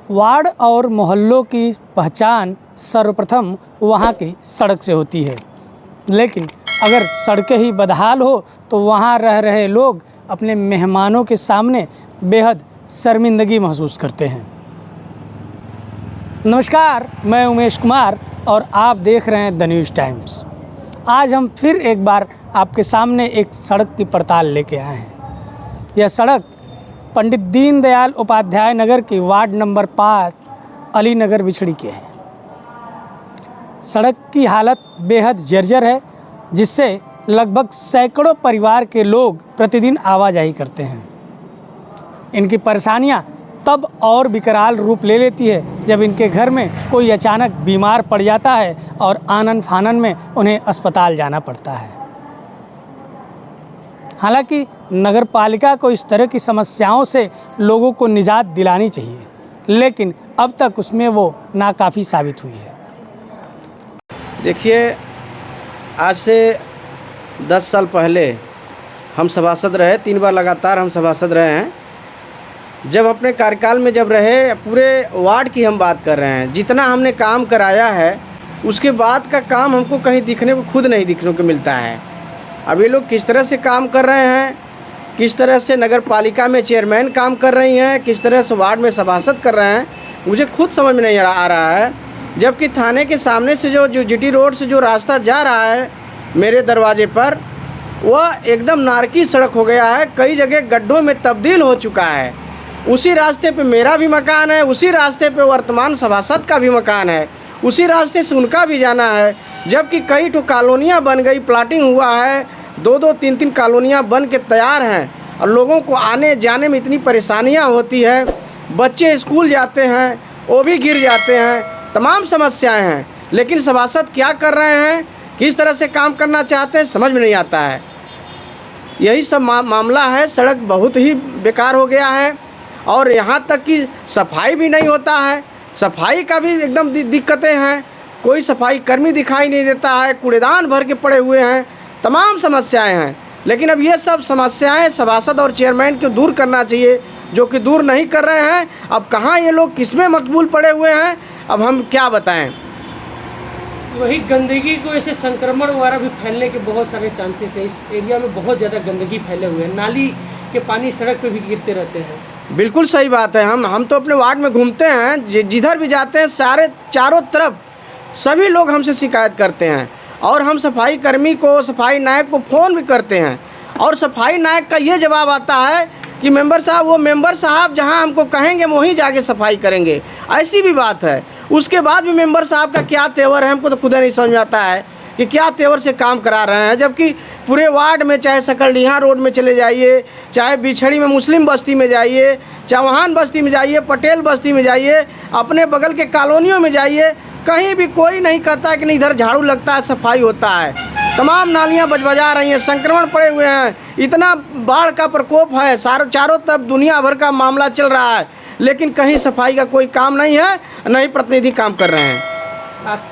Ward और मोहल्लों की पहचान सर्वप्रथम वहाँ की सड़क से होती है, लेकिन अगर सड़कें ही बदहाल हो तो वहाँ रह रहे लोग अपने मेहमानों के सामने बेहद शर्मिंदगी महसूस करते हैं। नमस्कार, मैं उमेश कुमार और आप देख रहे हैं द न्यूज़ टाइम्स। आज हम फिर एक बार आपके सामने एक सड़क की पड़ताल लेके आए हैं। यह सड़क पंडित दीनदयाल उपाध्याय नगर की वार्ड नंबर 5 अली नगर बिछड़ी के है। सड़क की हालत बेहद जर्जर है, जिससे लगभग सैकड़ों परिवार के लोग प्रतिदिन आवाजाही करते हैं। इनकी परेशानियां तब और विकराल रूप ले लेती है जब इनके घर में कोई अचानक बीमार पड़ जाता है और आनन फानन में उन्हें अस्पताल जाना पड़ता है। हालांकि नगर पालिका को इस तरह की समस्याओं से लोगों को निजात दिलानी चाहिए, लेकिन अब तक उसमें वो नाकाफ़ी साबित हुई है। देखिए, आज से 10 साल पहले हम सभासद रहे, 3 बार लगातार हम सभासद रहे हैं। जब अपने कार्यकाल में जब रहे, पूरे वार्ड की हम बात कर रहे हैं, जितना हमने काम कराया है उसके बाद का काम हमको कहीं दिखने को खुद नहीं दिखने को मिलता है। अब ये लोग किस तरह से काम कर रहे हैं, किस तरह से नगर पालिका में चेयरमैन काम कर रही हैं, किस तरह से वार्ड में सभासद कर रहे हैं, मुझे खुद समझ में नहीं आ रहा है। जबकि थाने के सामने से जो जीटी रोड से जो रास्ता जा रहा है मेरे दरवाजे पर, वह एकदम नारकी सड़क हो गया है, कई जगह गड्ढों में तब्दील हो चुका है। उसी रास्ते पे मेरा भी मकान है, उसी रास्ते पे वर्तमान सभासद का भी मकान है, उसी रास्ते से उनका भी जाना है। जबकि कई ठो कॉलोनियाँ बन गई, प्लाटिंग हुआ है, 2-2, 3-3 कॉलोनियाँ बन के तैयार हैं और लोगों को आने जाने में इतनी परेशानियाँ होती है। बच्चे स्कूल जाते हैं वो भी गिर जाते हैं, तमाम समस्याएं हैं। लेकिन सभासद क्या कर रहे हैं, किस तरह से काम करना चाहते हैं, समझ में नहीं आता है। यही सब मामला है। सड़क बहुत ही बेकार हो गया है और यहाँ तक कि सफाई भी नहीं होता है, सफाई का भी एकदम दिक्कतें हैं। कोई सफाई कर्मी दिखाई नहीं देता है, कूड़ेदान भर के पड़े हुए हैं, तमाम समस्याएं हैं। लेकिन अब ये सब समस्याएं सभासद और चेयरमैन को दूर करना चाहिए, जो कि दूर नहीं कर रहे हैं। अब कहाँ ये लोग किसमें मकबूल पड़े हुए हैं, अब हम क्या बताएं। वही गंदगी को ऐसे संक्रमण वगैरह भी फैलने के बहुत सारे चांसेस हैं। इस एरिया में बहुत ज़्यादा गंदगी फैले हुए हैं, नाली के पानी सड़क पे भी गिरते रहते हैं। बिल्कुल सही बात है। हम तो अपने वार्ड में घूमते हैं, जिधर भी जाते हैं सारे चारों तरफ सभी लोग हमसे शिकायत करते हैं और हम सफाई कर्मी को, सफाई नायक को फ़ोन भी करते हैं और सफाई नायक का ये जवाब आता है कि मेंबर साहब, वो मेंबर साहब जहां हमको कहेंगे वहीं जाके सफाई करेंगे। ऐसी भी बात है। उसके बाद भी मेंबर साहब का क्या तेवर है, हमको तो खुद नहीं समझ में आता है कि क्या तेवर से काम करा रहे हैं। जबकि पूरे वार्ड में, चाहे सकलडीहा रोड में चले जाइए, चाहे बिछड़ी में मुस्लिम बस्ती में जाइए, चौहान बस्ती में जाइए, पटेल बस्ती में जाइए, अपने बगल के कॉलोनियों में जाइए, कहीं भी कोई नहीं कहता है कि नहीं इधर झाड़ू लगता है, सफाई होता है। तमाम नालियां बजबजा रही हैं, संक्रमण पड़े हुए हैं, इतना बाढ़ का प्रकोप है, चारों तरफ दुनिया भर का मामला चल रहा है, लेकिन कहीं सफाई का कोई काम नहीं है, नहीं प्रतिनिधि काम कर रहे हैं। आप